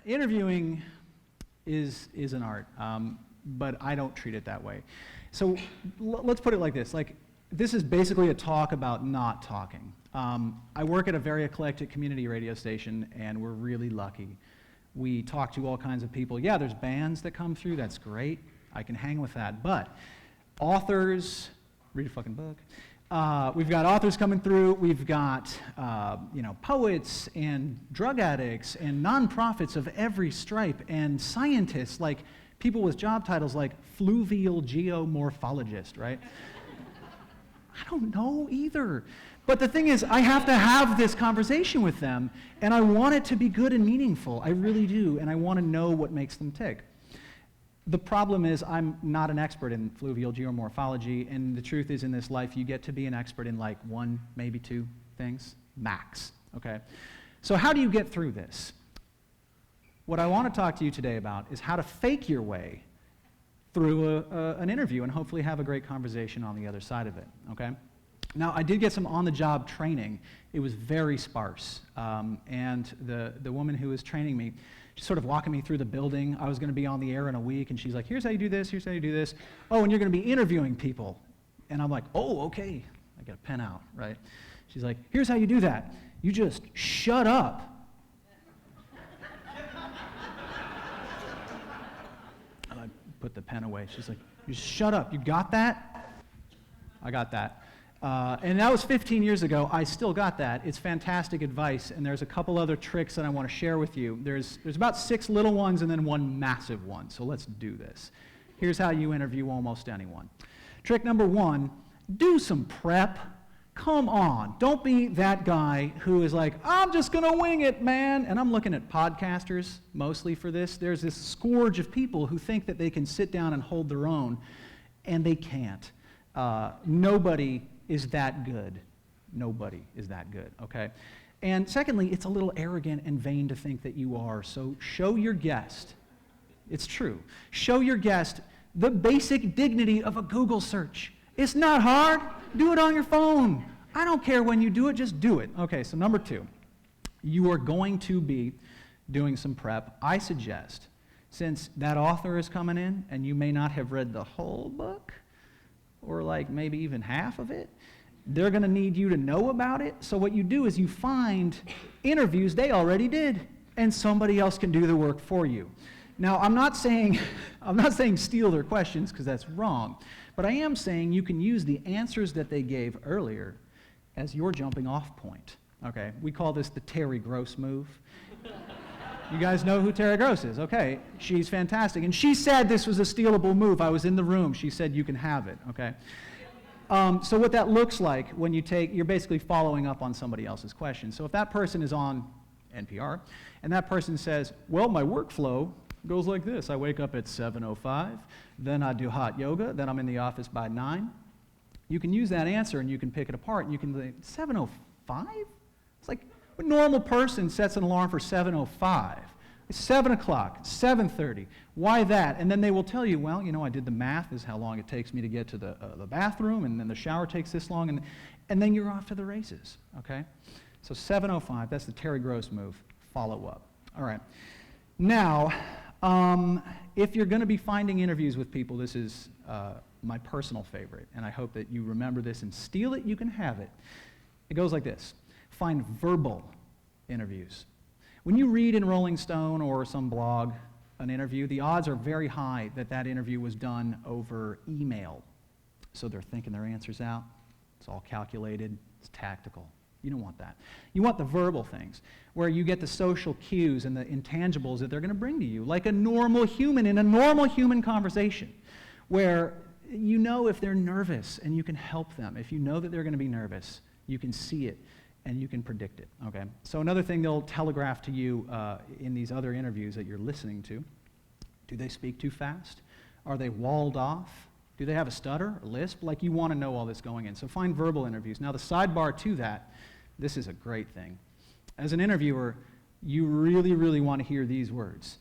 Interviewing is an art, but I don't treat it that way. So let's put it like this. This is basically a talk about not talking. I work at a very eclectic community radio station, and we're really lucky. We talk to all kinds of people. Yeah, there's bands that come through. That's great. I can hang with that. But authors, read a fucking book. We've got authors coming through. We've got poets and drug addicts and nonprofits of every stripe and scientists, like people with job titles like fluvial geomorphologist, right? I don't know either. But the thing is, I have to have this conversation with them, and I want it to be good and meaningful. I really do, and I want to know what makes them tick. The problem is I'm not an expert in fluvial geomorphology, and the truth is in this life you get to be an expert in like one, maybe two things, max, okay? So how do you get through this? What I want to talk to you today about is how to fake your way through an interview and hopefully have a great conversation on the other side of it, okay? Now, I did get some on-the-job training. It was very sparse, and the woman who was training me, just sort of walking me through the building. I was going to be on the air in a week, and she's like, here's how you do this, here's how you do this. Oh, and you're going to be interviewing people. And I'm like, oh, okay. I get a pen out, right? She's like, here's how you do that. You just shut up. And I put the pen away. She's like, you just shut up. You got that? I got that. And that was 15 years ago. I still got that. It's fantastic advice, and there's a couple other tricks that I want to share with you. There's about 6 little ones and then one massive one, so let's do this. Here's how you interview almost anyone. Trick number 1, do some prep. Come on. Don't be that guy who is like, I'm just going to wing it, man. And I'm looking at podcasters mostly for this. There's this scourge of people who think that they can sit down and hold their own, and they can't. Nobody is that good. Nobody is that good, okay? And secondly, it's a little arrogant and vain to think that you are, so show your guest, it's true, show your guest the basic dignity of a Google search. It's not hard. Do it on your phone. I don't care when you do it, just do it. Okay, so number 2, you are going to be doing some prep. I suggest, since that author is coming in and you may not have read the whole book, or like maybe even half of it, they're going to need you to know about it. So what you do is you find interviews they already did, and somebody else can do the work for you. Now, I'm not saying steal their questions, because that's wrong, but I am saying you can use the answers that they gave earlier as your jumping off point. Okay, we call this the Terry Gross move. You guys know who Terry Gross is? Okay, she's fantastic. And she said this was a stealable move. I was in the room. She said you can have it, okay? So what that looks like when you're basically following up on somebody else's question. So if that person is on NPR, and that person says, well, my workflow goes like this. I wake up at 7:05, then I do hot yoga, then I'm in the office by 9. You can use that answer and you can pick it apart, and you can say, 7:05? It's like, a normal person sets an alarm for 7:05. It's 7 o'clock, 7:30. Why that? And then they will tell you, well, I did the math. This is how long it takes me to get to the bathroom, and then the shower takes this long, and then you're off to the races, okay? So 7:05, that's the Terry Gross move. Follow up. All right. Now, if you're going to be finding interviews with people, this is my personal favorite, and I hope that you remember this and steal it. You can have it. It goes like this. Find verbal interviews. When you read in Rolling Stone or some blog an interview, the odds are very high that that interview was done over email. So they're thinking their answers out. It's all calculated. It's tactical. You don't want that. You want the verbal things, where you get the social cues and the intangibles that they're going to bring to you, like a normal human in a normal human conversation, where you know if they're nervous and you can help them. If you know that they're going to be nervous, you can see it and you can predict it, okay? So another thing they'll telegraph to you in these other interviews that you're listening to, do they speak too fast? Are they walled off? Do they have a stutter, a lisp? Like, you want to know all this going in. So find verbal interviews. Now the sidebar to that, this is a great thing. As an interviewer, you really, really want to hear these words.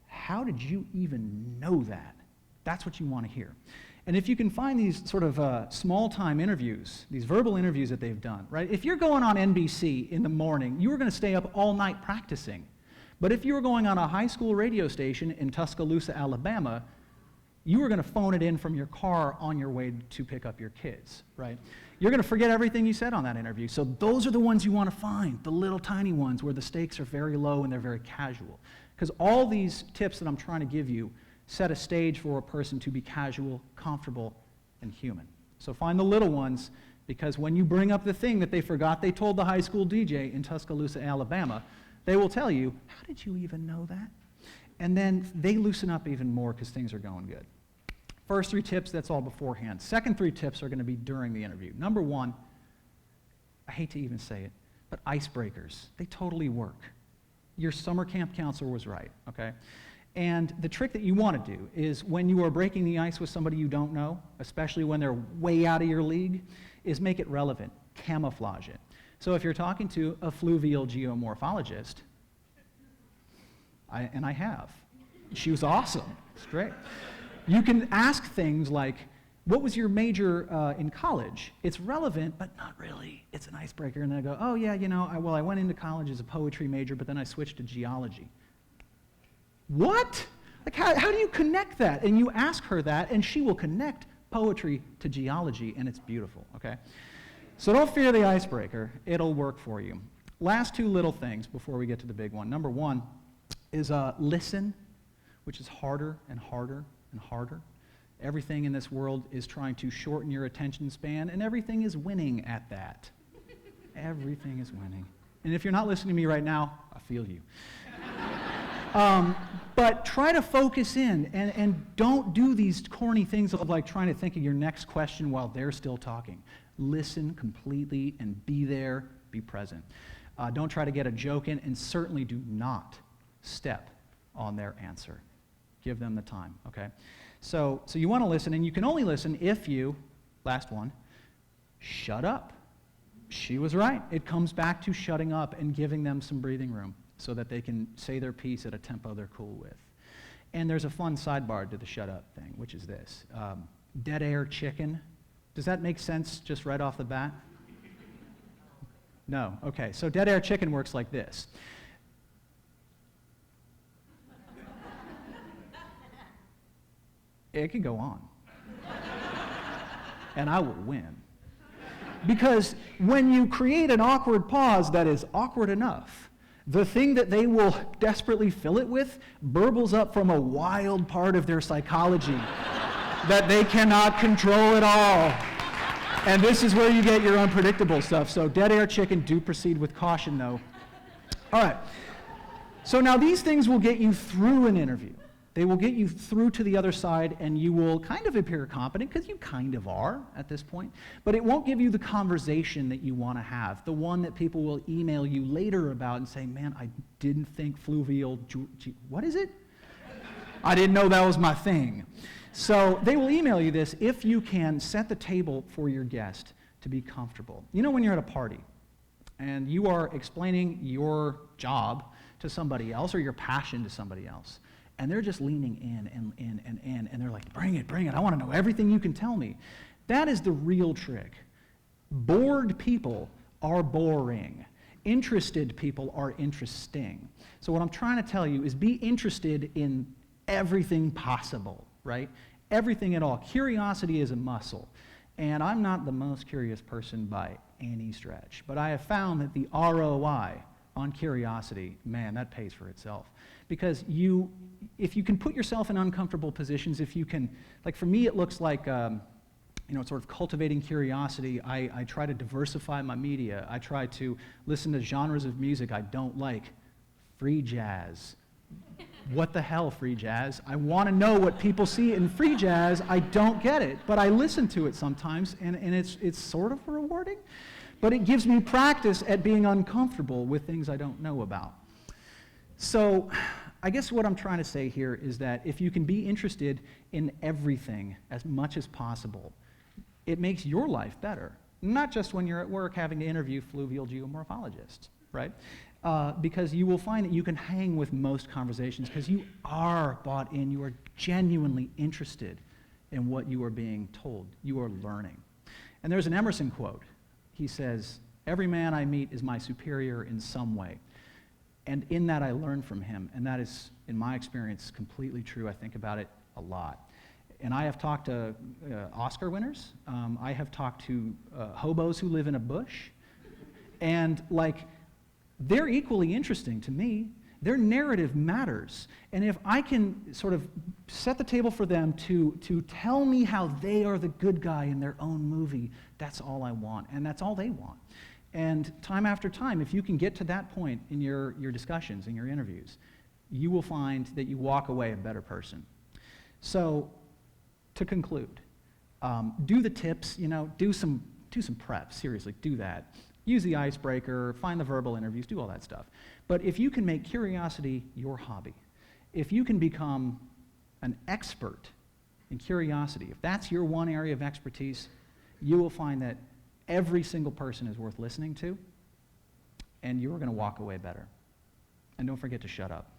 How did you even know that? That's what you want to hear. And if you can find these sort of small-time interviews, these verbal interviews that they've done, right? If you're going on NBC in the morning, you are going to stay up all night practicing. But if you were going on a high school radio station in Tuscaloosa, Alabama, you were going to phone it in from your car on your way to pick up your kids, right? You're going to forget everything you said on that interview. So those are the ones you want to find, the little tiny ones where the stakes are very low and they're very casual. Because all these tips that I'm trying to give you set a stage for a person to be casual, comfortable, and human. So find the little ones, because when you bring up the thing that they forgot they told the high school DJ in Tuscaloosa, Alabama, they will tell you, how did you even know that? And then they loosen up even more because things are going good. First 3 tips, that's all beforehand. Second 3 tips are going to be during the interview. Number 1, I hate to even say it, but icebreakers, they totally work. Your summer camp counselor was right, okay? And the trick that you want to do is when you are breaking the ice with somebody you don't know, especially when they're way out of your league, is make it relevant, camouflage it. So if you're talking to a fluvial geomorphologist, and I have, she was awesome, it's great. You can ask things like, what was your major in college? It's relevant, but not really. It's an icebreaker. And then I go, oh yeah, you know, I went into college as a poetry major, but then I switched to geology. What? Like, how do you connect that? And you ask her that, and she will connect poetry to geology, and it's beautiful, okay? So don't fear the icebreaker. It'll work for you. Last 2 little things before we get to the big one. Number 1 is listen, which is harder and harder and harder. Everything in this world is trying to shorten your attention span, and everything is winning at that. Everything is winning. And if you're not listening to me right now, I feel you. But try to focus in, and don't do these corny things of like trying to think of your next question while they're still talking. Listen completely and be there, be present. Don't try to get a joke in, and certainly do not step on their answer. Give them the time, okay? So you want to listen, and you can only listen if you, last one, shut up. She was right. It comes back to shutting up and giving them some breathing room so that they can say their piece at a tempo they're cool with. And there's a fun sidebar to the shut up thing, which is this. Dead air chicken. Does that make sense just right off the bat? No? Okay, so dead air chicken works like this. It can go on. And I will win. Because when you create an awkward pause that is awkward enough, the thing that they will desperately fill it with burbles up from a wild part of their psychology that they cannot control at all. And this is where you get your unpredictable stuff. So dead air chicken, do proceed with caution though. All right. So now these things will get you through an interview. They will get you through to the other side, and you will kind of appear competent, because you kind of are at this point, but it won't give you the conversation that you want to have, the one that people will email you later about and say, man, I didn't think fluvial, what is it? I didn't know that was my thing. So they will email you this if you can set the table for your guest to be comfortable. You know when you're at a party, and you are explaining your job to somebody else or your passion to somebody else, and they're just leaning in, and they're like, bring it, I want to know everything you can tell me. That is the real trick. Bored people are boring. Interested people are interesting. So what I'm trying to tell you is be interested in everything possible, right? Everything at all. Curiosity is a muscle. And I'm not the most curious person by any stretch, but I have found that the ROI on curiosity, man, that pays for itself. Because if you can put yourself in uncomfortable positions, if you can, like for me it looks like, sort of cultivating curiosity. I try to diversify my media. I try to listen to genres of music I don't like. Free jazz. What the hell, free jazz? I want to know what people see in free jazz. I don't get it, but I listen to it sometimes, and it's sort of rewarding. But it gives me practice at being uncomfortable with things I don't know about. So I guess what I'm trying to say here is that if you can be interested in everything as much as possible, it makes your life better. Not just when you're at work having to interview fluvial geomorphologists, right? Because you will find that you can hang with most conversations because you are bought in, you are genuinely interested in what you are being told, you are learning. And there's an Emerson quote. He says, "Every man I meet is my superior in some way." And in that, I learn from him. And that is, in my experience, completely true. I think about it a lot. And I have talked to Oscar winners. I have talked to hobos who live in a bush. And, like, they're equally interesting to me. Their narrative matters. And if I can sort of set the table for them to tell me how they are the good guy in their own movie, that's all I want. And that's all they want. And time after time, if you can get to that point in your discussions, in your interviews, you will find that you walk away a better person. So, to conclude, do the tips, do some prep, seriously, do that. Use the icebreaker, find the verbal interviews, do all that stuff. But if you can make curiosity your hobby, if you can become an expert in curiosity, if that's your one area of expertise, you will find that every single person is worth listening to, and you're going to walk away better. And don't forget to shut up.